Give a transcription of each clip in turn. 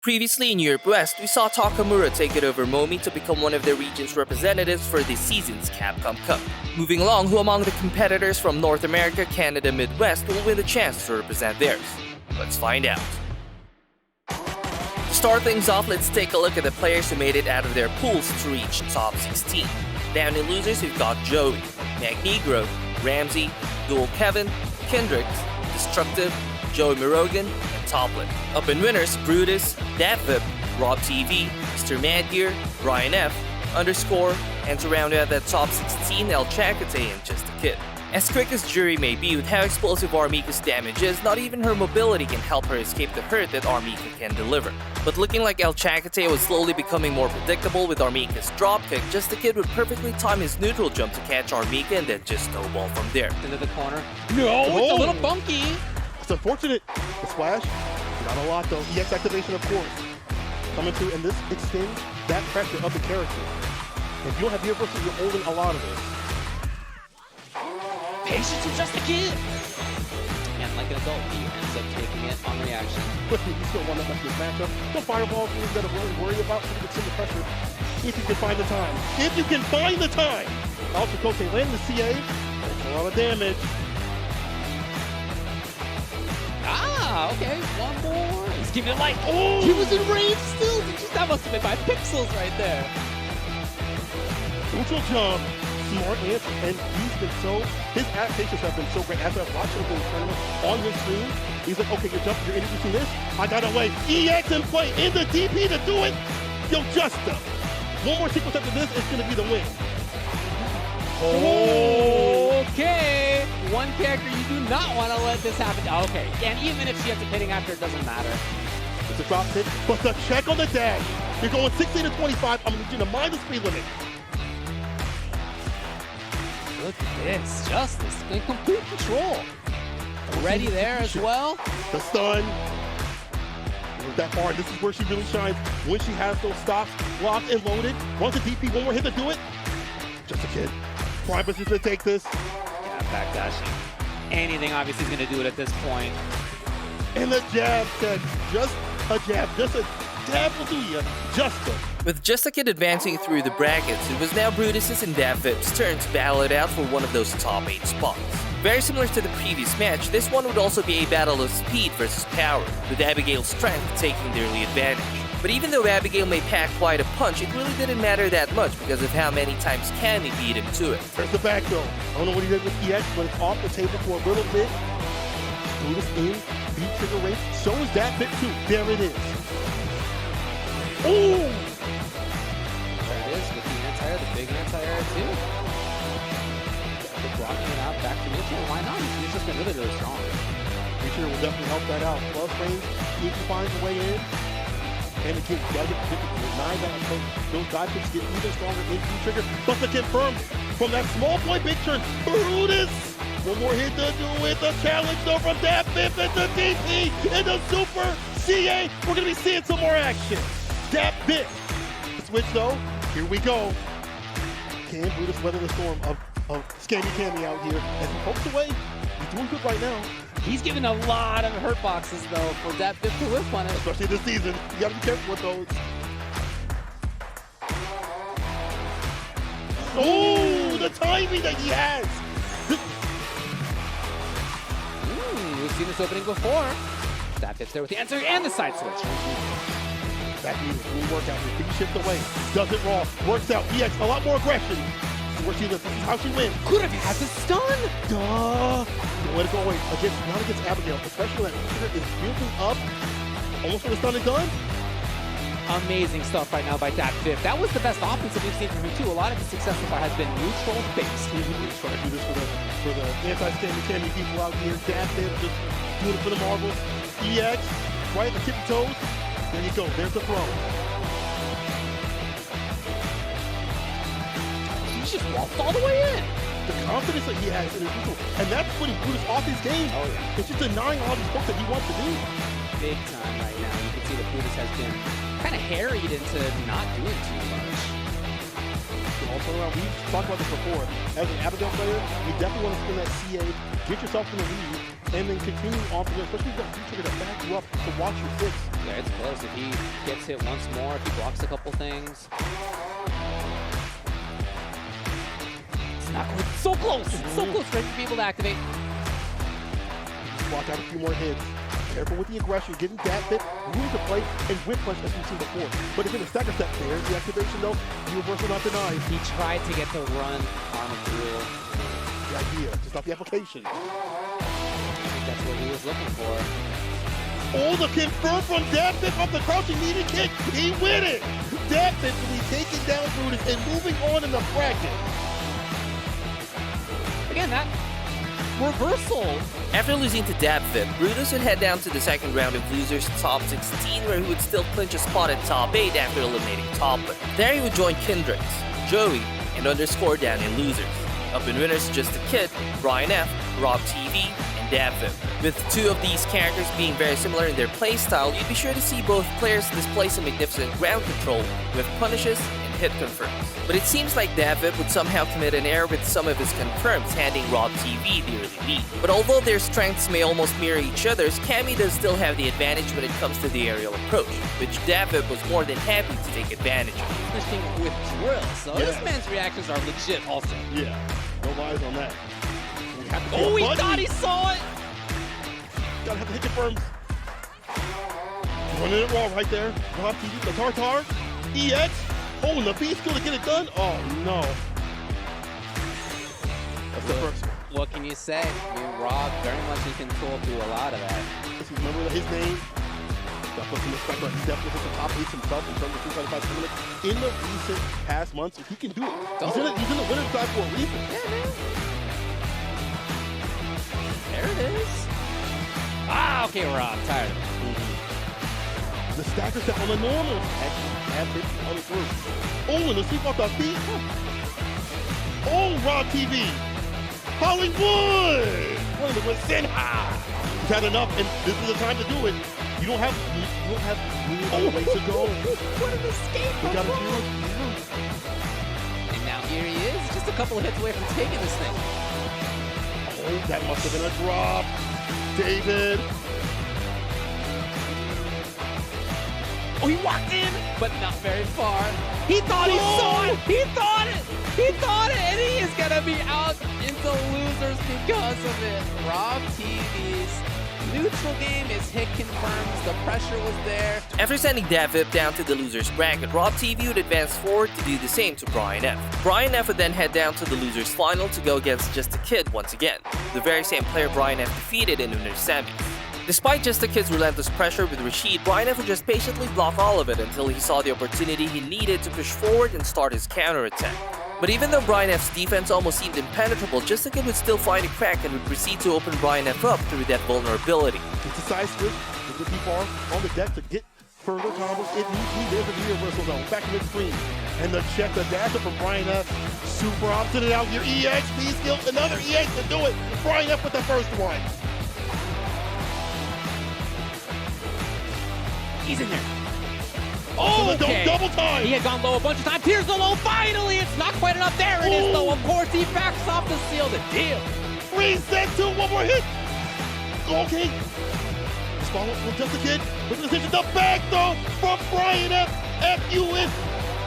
Previously in Europe West, we saw Takamura take it over Momi to become one of the region's representatives for this season's Capcom Cup. Moving along, who among the competitors from North America, Canada, Midwest will win the chance to represent theirs? Let's find out. To start things off, let's take a look at the players who made it out of their pools to reach top 16. Down in losers, we've got Joey, Magnegro, Ramsey, Dual Kevin, Kendricks, Destructive, Joey Mirogan, and Toplin. Up in winners, Brutus, Dapvip, RobTV, Mr. Madgear, Ryan F, Underscore, and to round out that top 16, ElChakotay and Just a Kid. As quick as Juri may be with how explosive Mika's damage is, not even her mobility can help her escape the hurt that Mika can deliver. But looking like ElChakotay was slowly becoming more predictable with Mika's dropkick, Just a Kid would perfectly time his neutral jump to catch Mika and then just snowball from there. Into the corner. No, it's a little funky. It's unfortunate. The splash, not a lot though. EX activation, of course, coming through, and this extends that pressure of the character. If you don't have universal, you're holding a lot of this. Patience with Just a Kid. And like an adult, he ends up taking it on reaction. But you still want to mess this matchup. No fireballs you've got to really worry about, so you can send the pressure if you can find the time. If you can find the time! ElChakotay landing the CA. That's a lot of damage. Ah, okay, one more. He's giving it light. Oh! He was in range still. That must have been 5 pixels right there. Neutral jump. Smart answer, and he's been his adaptations have been so great. After I've watched him in the tournament on your screen, he's like, okay, you're introducing this. I got away. EX in play, in the DP to do it. Yo, Justa. One more sequence after this, it's going to be the win. Okay. One character you do not want to let this happen. Okay, and even if she ends up hitting after, it doesn't matter. It's a drop hit, but the check on the dash. You're going 16 to 25. I'm going to need you to mind the speed limit. Look at this, Justice in complete control. Already there as well. The stun. That far, this is where she really shines. When she has those stocks locked and loaded. Wants the DP, one more hit to do it. Just a Kid. Prime is to take this. Yeah, backdashing. Anything obviously is going to do it at this point. And the jab, just a jab will do you. Justa. With Just a Kid advancing through the brackets, it was now Brutus's and Dapvip's turn to battle it out for one of those top 8 spots. Very similar to the previous match, this one would also be a battle of speed versus power, with Abigail's strength taking the early advantage. But even though Abigail may pack quite a punch, it really didn't matter that much because of how many times Cammy beat him to it. There's the back though. I don't know what he did with EX, but it's off the table for a little bit. Brutus in, beat trigger rate. So is Dapvip too. There it is. Ooh! There it is with the anti-air, the big anti-air too. Just blocking it out back to neutral. Why not? He's just been really, really strong. Sure will definitely help that out. Plus range, if he finds a way in. And again, you gotta get the 9 down. Those dive kicks get even stronger in trigger. But to confirm from that small point big turn, Brutus! One more hit to do it. The challenge though from Dapvip and the DP and the Super CA. We're gonna be seeing some more action. Dapvip. Switch though. Here we go. Can Brutus weather the storm of Cammy out here as he pokes away? He's doing good right now. He's giving a lot of hurt boxes though for Dapvip to whip on it. Especially this season. You gotta be careful with those. Oh, the timing that he has. We've seen this opening before. Dapvip's there with the answer and the side switch. That needs a work out here. Can you shift away? Does it raw. Works out. EX, a lot more aggression. Where she does. This is how she wins. Could have had the stun. Duh. Don't let it go away. Not against Abigail. Especially when that trigger is building up. Almost when the stun is done. Amazing stuff right now by Dapvip. That was the best offense that we've seen from him too. A lot of his success so far has been neutral based. He's trying to do this for the anti-standing Cammy people out here. Dapvip just doing it for the marbles. EX, right at the tippy toes. There you go. There's the throw. He just walked all the way in. The confidence that he has in his neutral, and that's putting Brutus off his game. Oh yeah. It's just denying all these folks that he wants to do. Big time right now. You can see that Brutus has been kind of harried into not doing too much. Also, we've talked about this before. As an Abigail player, you definitely want to spin that CA, get yourself in the lead, and then continue on from there, especially if you've got trigger to back you up to watch your six. Yeah, it's close. If he gets hit once more, if he blocks a couple things. It's not quite so close. It's so close for him to be able to activate. Just block out a few more hits. Careful with the aggression, getting Dapvip, move the play, and whip punch as we've seen before. But again, the stacker step, there's the activation though, the reversal not denied. He tried to get the run arm through. The idea, just not the application. I think that's what he was looking for. Oh, the confirm from Dapvip off the crouching needed kick. He win it. Dapvip will be taking down Brutus and moving on in the bracket. Again, that reversal. After losing to Dapvip, Brutus would head down to the second round of losers top 16, where he would still clinch a spot at top 8 after eliminating Toppler. There he would join Kendricks, Juri, and underscore down in losers. Up in winners, Justa, Brian F, RobTV, and Dapvip. With two of these characters being very similar in their playstyle, you'd be sure to see both players display some magnificent ground control with punishes and hit confirms. But it seems like Dapvip would somehow commit an error with some of his confirms, handing RobTV the early lead. But although their strengths may almost mirror each other's, Cammy does still have the advantage when it comes to the aerial approach, which Dapvip was more than happy to take advantage of. Finishing with drill, so Yeah. this man's reactions are legit also. Yeah, no lies on that. Oh, he thought he saw it! Gotta have the hit confirms. Running it raw right there. RobTV, the Tartar, EX. Oh, and the B skill to get it done. Oh no. That's the first one. What can you say? I mean, Rob very much in control through a lot of that. Just remember his name. Got put some respect on. He's definitely hit the top 8 himself in terms of 275 tournament in the recent past months. If he can do it, he's in the winner's side for a reason. Yeah, man. There it is. Ah, okay, Rob. Tired of it. The stacker step on the normal. Actually, on the through. Oh, and the sweep off the feet. Oh, RobTV. Hollywood. One of the Senha. He's had enough, and this is the time to do it. You don't have many ways to go. What an escape! We got to do it. And now here he is, just a couple of hits away from taking this thing. Oh, that must have been a drop. David. Oh, he walked in, but not very far. He thought he saw it. He thought it. He thought it, and he is gonna be out into losers because of it. RobTV's neutral game is hit confirms. The pressure was there. After sending Dapvip down to the losers bracket, RobTV would advance forward to do the same to Brian F. Brian F would then head down to the losers final to go against Just a Kid once again, the very same player Brian F defeated in winners semis. Despite Just a Kid's relentless pressure with Rashid, Brian F would just patiently block all of it until he saw the opportunity he needed to push forward and start his counterattack. But even though Brian F's defense almost seemed impenetrable, Just a Kid would still find a crack and would proceed to open Brian F up through that vulnerability. It's a side switch with the people on the deck to get further combos. It needs me. There's a universal zone. Back to mid-screen. And the check, the dasher from Brian F. Super opposite out here. EXP skill. Another EX to do it. Brian F with the first one. He's in there. Oh, Okay. double time. He had gone low a bunch of times. Here's the low. Finally, it's not quite enough. There it is, though. Of course, he backs off to seal the deal. Reset to one more hit. Okay. Follow from Just a Kid with the decision. The back throw from Brian F. F-U-N.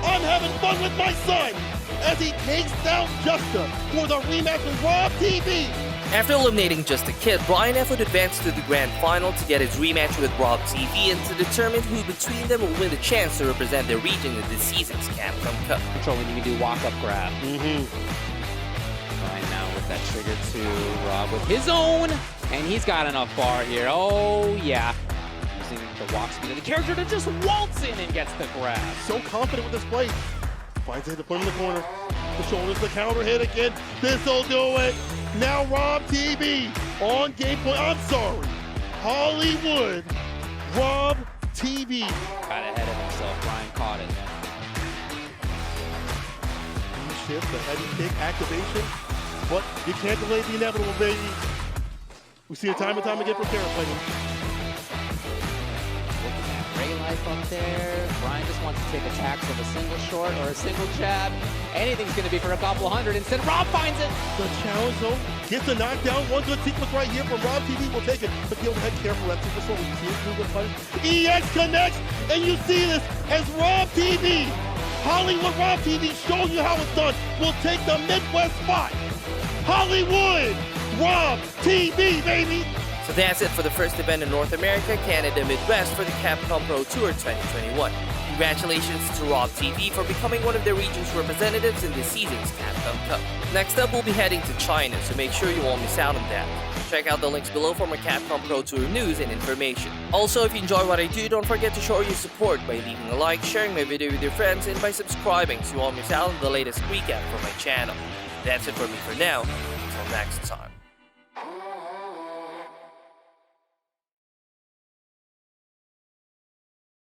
I'm having fun with my son as he takes down Justa for the rematch with RobTV. After eliminating Just a Kid, Brian F would advance to the grand final to get his rematch with RobTV and to determine who between them will win the chance to represent their region in this season's Capcom Cup. Controlling, you can do walk-up grab. Mm-hmm. Brian now with that trigger to Rob with his own, and he's got enough bar here. Oh, yeah. Using the walk speed of the character to just waltz in and gets the grab. So confident with this play. Finds it to put him in the corner. The shoulders, the counter hit again. This'll do it. Now RobTV on game point. I'm sorry. Hollywood. RobTV. Got ahead of himself. Brian caught it. Shift, the heavy kick activation. But you can't delay the inevitable, baby. We see it time and time again from Karin playing. Look at that ray life up there. Brian just wants to take attacks of a single short or a single jab. Anything's going to be for a couple hundred. Instead, Rob finds it. The challenge though gets a knockdown. One good sequence right here from RobTV. Will take it. But the overhead careful. That super slow. We see it through the punch. EX connects, and you see this as RobTV, Hollywood RobTV, showing you how it's done. Will take the Midwest spot. Hollywood RobTV, baby. So that's it for the first event in North America, Canada, Midwest for the Capcom Pro Tour 2021. Congratulations to RobTV for becoming one of the region's representatives in this season's Capcom Cup. Next up, we'll be heading to China, so make sure you won't miss out on that. Check out the links below for more Capcom Pro Tour news and information. Also, if you enjoy what I do, don't forget to show your support by leaving a like, sharing my video with your friends, and by subscribing so you won't miss out on the latest recap from my channel. That's it for me for now. Until next time.